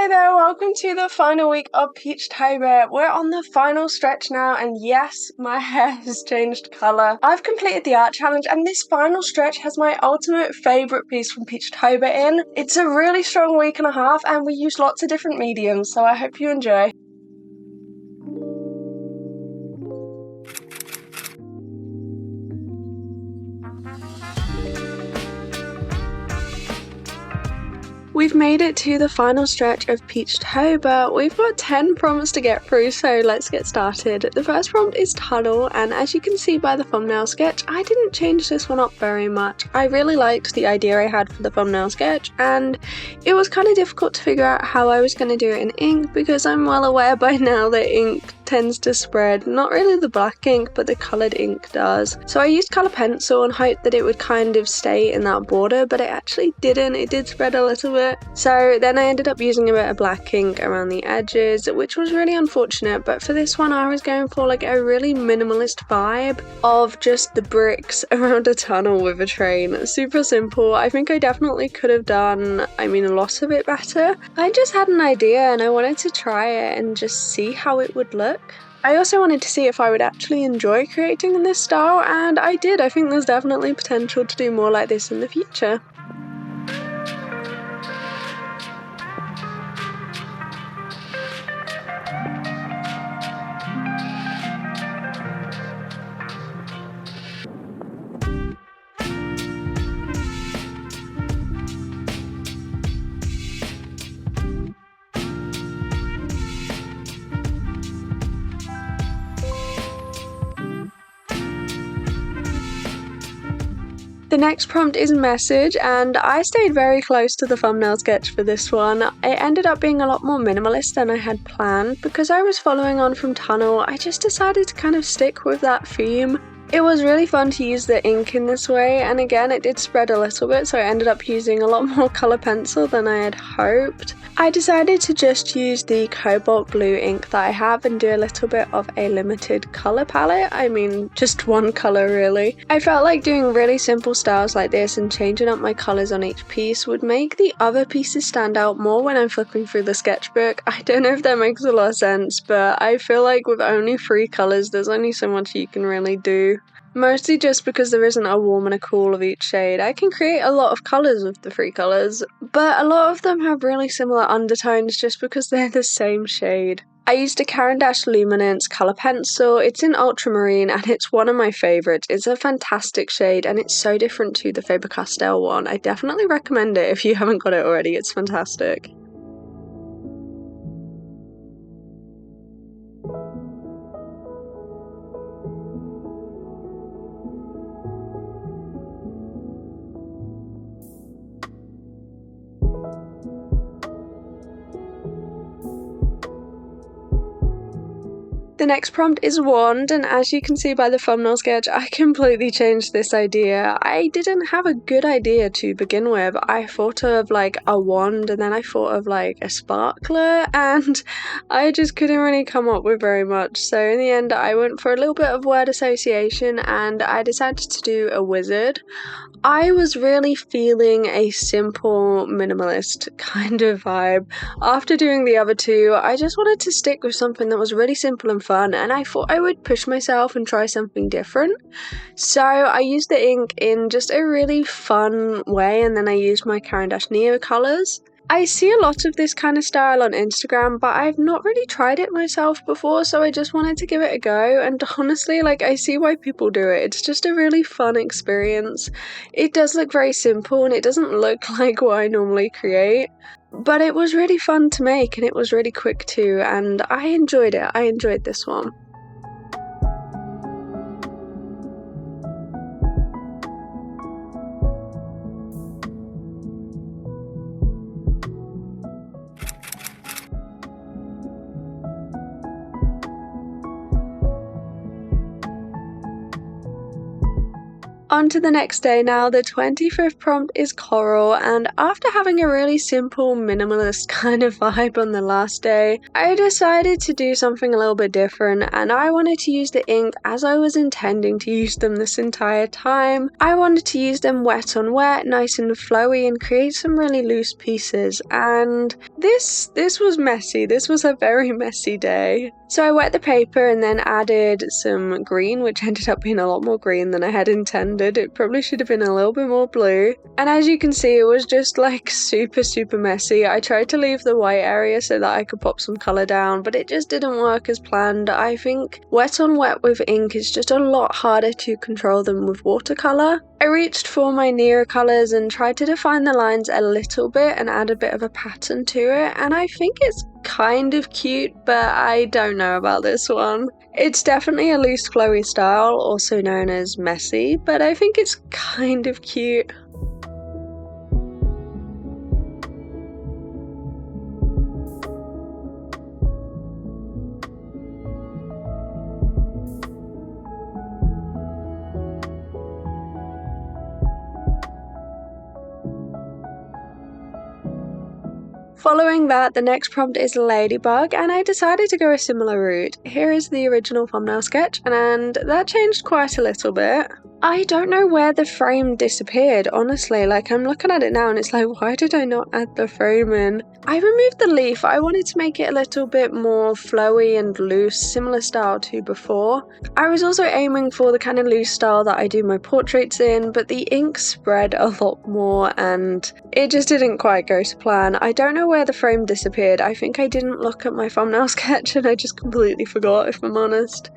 Hey there, welcome to the final week of Peachtober. We're on the final stretch now, and yes, my hair has changed colour. I've completed the art challenge, and this final stretch has my ultimate favourite piece from Peachtober in. It's a really strong week and a half, and we use lots of different mediums, so I hope you enjoy. We've made it to the final stretch of Peachtober. We've got 10 prompts to get through, so let's get started. The first prompt is tunnel, and as you can see by the thumbnail sketch, I didn't change this one up very much. I really liked the idea I had for the thumbnail sketch, and it was kind of difficult to figure out how I was going to do it in ink because I'm well aware by now that ink tends to spread. Not really the black ink, but the coloured ink does. So I used colour pencil and hoped that it would kind of stay in that border, but it actually didn't. It did spread a little bit. So then I ended up using a bit of black ink around the edges, which was really unfortunate, but for this one I was going for like a really minimalist vibe of just the bricks around a tunnel with a train. Super simple. I think I definitely could have done, a lot of it better. I just had an idea and I wanted to try it and just see how it would look. I also wanted to see if I would actually enjoy creating in this style, and I did. I think there's definitely potential to do more like this in the future. The next prompt is message, and I stayed very close to the thumbnail sketch for this one. It ended up being a lot more minimalist than I had planned. Because I was following on from tunnel, I just decided to kind of stick with that theme. It was really fun to use the ink in this way, and again it did spread a little bit, so I ended up using a lot more colour pencil than I had hoped. I decided to just use the cobalt blue ink that I have and do a little bit of a limited colour palette. Just one colour really. I felt like doing really simple styles like this and changing up my colours on each piece would make the other pieces stand out more when I'm flipping through the sketchbook. I don't know if that makes a lot of sense, but I feel like with only 3 colours there's only so much you can really do. Mostly just because there isn't a warm and a cool of each shade. I can create a lot of colours with the 3 colours, but a lot of them have really similar undertones just because they're the same shade. I used a Caran d'Ache Luminance colour pencil. It's in ultramarine and it's one of my favourites. It's a fantastic shade and it's so different to the Faber-Castell one. I definitely recommend it if you haven't got it already. It's fantastic. The next prompt is wand, and as you can see by the thumbnail sketch, I completely changed this idea. I didn't have a good idea to begin with. I thought of like a wand and then I thought of like a sparkler, and I just couldn't really come up with very much. So in the end I went for a little bit of word association and I decided to do a wizard. I was really feeling a simple minimalist kind of vibe. After doing the other 2, I just wanted to stick with something that was really simple and fun, and I thought I would push myself and try something different. So I used the ink in just a really fun way, and then I used my Caran d'Ache Neo colours. I see a lot of this kind of style on Instagram, but I've not really tried it myself before, so I just wanted to give it a go, and honestly, I see why people do it. It's just a really fun experience. It does look very simple, and it doesn't look like what I normally create, but it was really fun to make, and it was really quick too, and I enjoyed it. I enjoyed this one. On to the next day now. The 25th prompt is coral, and after having a really simple minimalist kind of vibe on the last day, I decided to do something a little bit different, and I wanted to use the ink as I was intending to use them this entire time. I wanted to use them wet on wet, nice and flowy, and create some really loose pieces, and this was messy. This was a very messy day. So I wet the paper and then added some green, which ended up being a lot more green than I had intended. It probably should have been a little bit more blue. And as you can see, it was just like super messy. I tried to leave the white area so that I could pop some colour down, but it just didn't work as planned. I think wet on wet with ink is just a lot harder to control than with watercolour. I reached for my nearer colours and tried to define the lines a little bit and add a bit of a pattern to it, and I think it's kind of cute, but I don't know about this one. It's definitely a loose flowy style, also known as messy, but I think it's kind of cute. Following that, the next prompt is ladybug, and I decided to go a similar route. Here is the original thumbnail sketch, and that changed quite a little bit. I don't know where the frame disappeared, honestly. Like, I'm looking at it now and it's like, why did I not add the frame in? I removed the leaf. I wanted to make it a little bit more flowy and loose, similar style to before. I was also aiming for the kind of loose style that I do my portraits in, but the ink spread a lot more and it just didn't quite go to plan. I don't know where the frame disappeared. I think I didn't look at my thumbnail sketch and I just completely forgot, if I'm honest.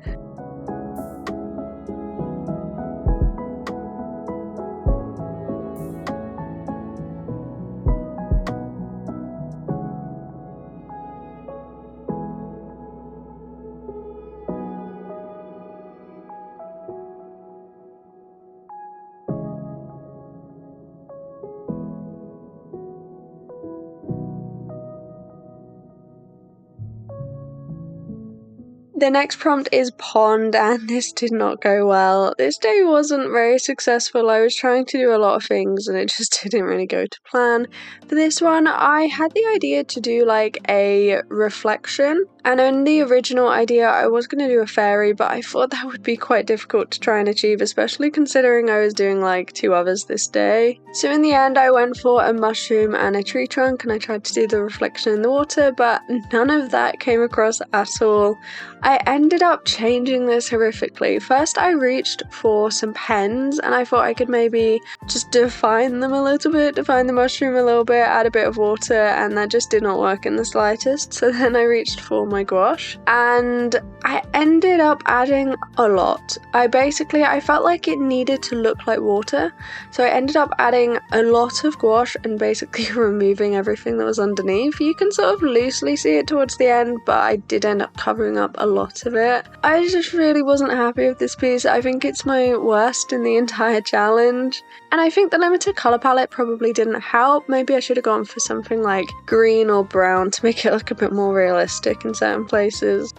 The next prompt is pond, and this did not go well. This day wasn't very successful. I was trying to do a lot of things and it just didn't really go to plan. For this one, I had the idea to do like a reflection, and in the original idea I was going to do a fairy, but I thought that would be quite difficult to try and achieve, especially considering I was doing like 2 others this day. So in the end I went for a mushroom and a tree trunk, and I tried to do the reflection in the water, but none of that came across at all. I ended up changing this horrifically. First I reached for some pens and I thought I could maybe just define them a little bit, define the mushroom a little bit, add a bit of water, and that just did not work in the slightest. So then I reached for my gouache and I ended up adding a lot. I felt like it needed to look like water, so I ended up adding a lot of gouache and basically removing everything that was underneath. You can sort of loosely see it towards the end, but I did end up covering up a lot of it. I just really wasn't happy with this piece. I think it's my worst in the entire challenge, and I think the limited colour palette probably didn't help. Maybe I should have gone for something like green or brown to make it look a bit more realistic in certain places.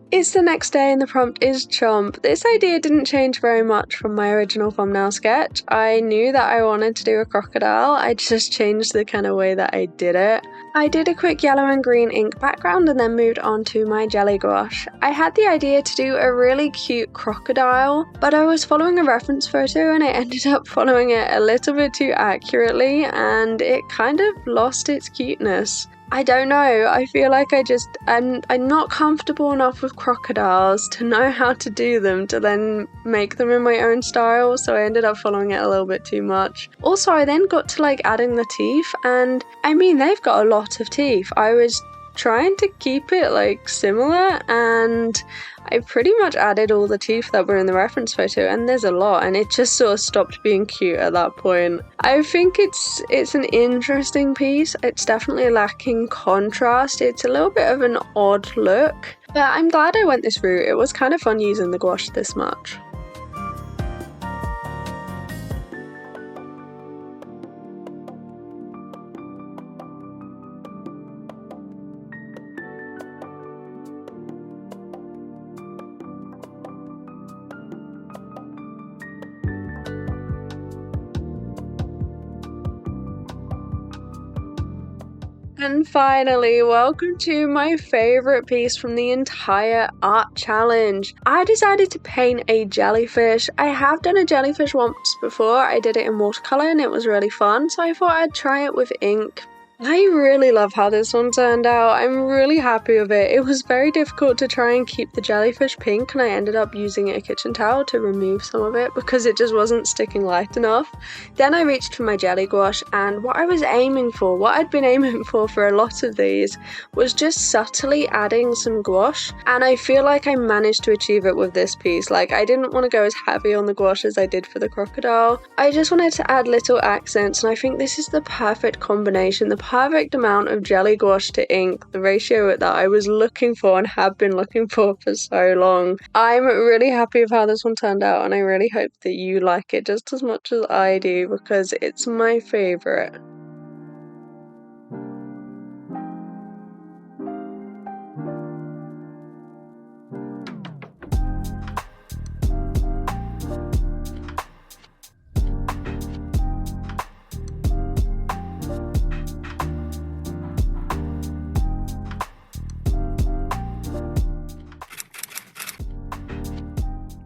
It's the next day and the prompt is chomp. This idea didn't change very much from my original thumbnail sketch. I knew that I wanted to do a crocodile, I just changed the kind of way that I did it. I did a quick yellow and green ink background and then moved on to my jelly gouache. I had the idea to do a really cute crocodile, but I was following a reference photo and I ended up following it a little bit too accurately and it kind of lost its cuteness. I don't know, I feel like I'm not comfortable enough with crocodiles to know how to do them to then make them in my own style, so I ended up following it a little bit too much. Also, I then got to like adding the teeth, and I mean they've got a lot of teeth. I was trying to keep it like similar, and I pretty much added all the teeth that were in the reference photo, and there's a lot, and it just sort of stopped being cute at that point. I think it's an interesting piece. It's definitely lacking contrast. It's a little bit of an odd look. But I'm glad I went this route. It was kind of fun using the gouache this much. And finally, welcome to my favourite piece from the entire art challenge. I decided to paint a jellyfish. I have done a jellyfish once before. I did it in watercolour and it was really fun, so I thought I'd try it with ink. I really love how this one turned out. I'm really happy with it. It was very difficult to try and keep the jellyfish pink, and I ended up using a kitchen towel to remove some of it because it just wasn't sticking light enough. Then I reached for my jelly gouache, and what I'd been aiming for a lot of these was just subtly adding some gouache, and I feel like I managed to achieve it with this piece. Like, I didn't want to go as heavy on the gouache as I did for the crocodile. I just wanted to add little accents, and I think this is the perfect combination, the perfect amount of jelly gouache to ink, the ratio that I was looking for and have been looking for so long. I'm really happy with how this one turned out, and I really hope that you like it just as much as I do because it's my favourite.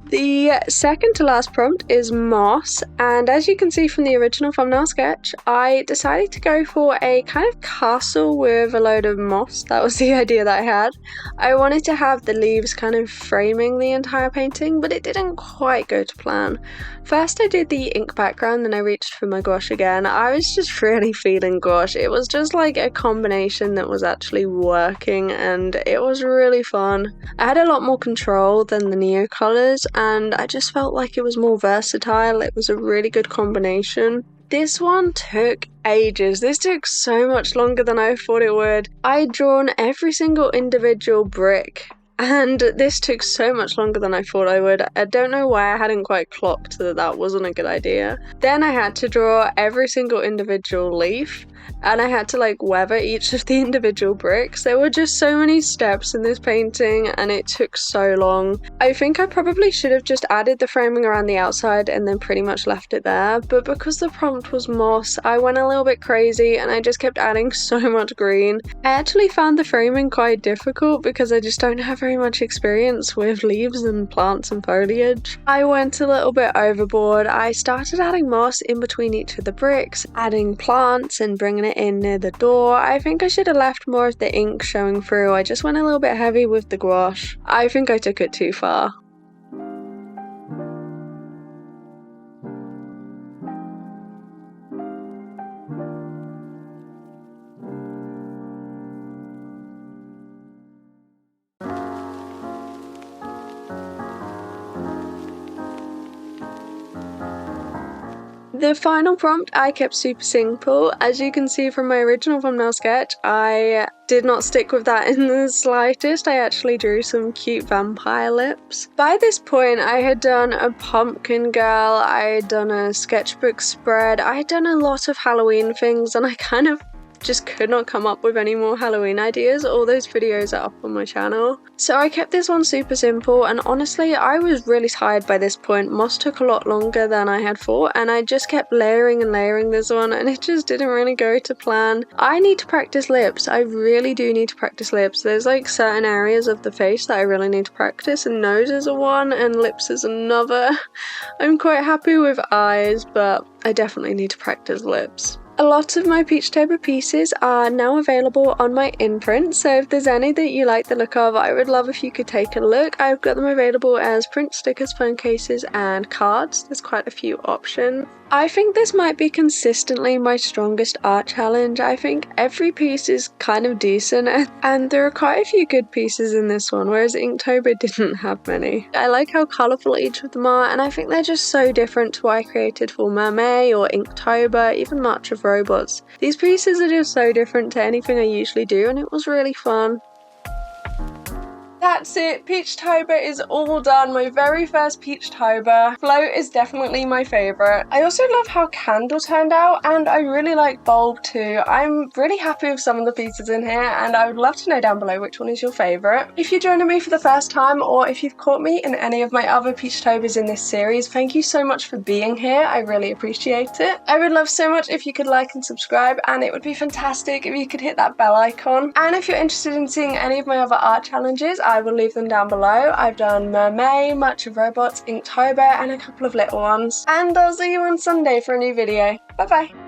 The second to last prompt is moss, and as you can see from the original thumbnail sketch, I decided to go for a kind of castle with a load of moss. That was the idea that I had. I wanted to have the leaves kind of framing the entire painting, but it didn't quite go to plan. First I did the ink background, then I reached for my gouache again. I was just really feeling gouache. It was just like a combination that was actually working, and it was really fun. I had a lot more control than the Neo colours, and I just felt like it was more versatile. It was a really good combination. This one took ages. This took so much longer than I thought it would. I'd drawn every single individual brick, and this took so much longer than I thought I would. I don't know why I hadn't quite clocked that that wasn't a good idea. Then I had to draw every single individual leaf, and I had to like weather each of the individual bricks. There were just so many steps in this painting and it took so long. I think I probably should have just added the framing around the outside and then pretty much left it there, but because the prompt was moss, I went a little bit crazy and I just kept adding so much green. I actually found the framing quite difficult because I just don't have very much experience with leaves and plants and foliage. I went a little bit overboard. I started adding moss in between each of the bricks, adding plants and bringing it in near the door. I think I should have left more of the ink showing through. I just went a little bit heavy with the gouache. I think I took it too far. The final prompt I kept super simple. As you can see from my original thumbnail sketch, I did not stick with that in the slightest. I actually drew some cute vampire lips. By this point, I had done a pumpkin girl, I had done a sketchbook spread, I had done a lot of Halloween things, and I kind of just could not come up with any more Halloween ideas. All those videos are up on my channel. So I kept this one super simple, and honestly I was really tired by this point. Moss took a lot longer than I had thought, and I just kept layering and layering this one, and it just didn't really go to plan. I need to practice lips. I really do need to practice lips. There's like certain areas of the face that I really need to practice, and noses are one and lips is another. I'm quite happy with eyes, but I definitely need to practice lips. A lot of my Peachtober pieces are now available on my imprint, so if there's any that you like the look of, I would love if you could take a look. I've got them available as print stickers, phone cases and cards. There's quite a few options. I think this might be consistently my strongest art challenge. I think every piece is kind of decent, and there are quite a few good pieces in this one, whereas Inktober didn't have many. I like how colourful each of them are, and I think they're just so different to what I created for Mermaid or Inktober, even March of Robots. These pieces are just so different to anything I usually do, and it was really fun. That's it, Peachtober is all done. My very first Peachtober. Float is definitely my favourite. I also love how Candle turned out, and I really like Bulb too. I'm really happy with some of the pieces in here, and I would love to know down below which one is your favourite. If you're joining me for the first time, or if you've caught me in any of my other Peachtobers in this series, thank you so much for being here. I really appreciate it. I would love so much if you could like and subscribe, and it would be fantastic if you could hit that bell icon. And if you're interested in seeing any of my other art challenges, I will leave them down below. I've done Mermaid, March of Robots, Inktober, and a couple of little ones. And I'll see you on Sunday for a new video. Bye bye!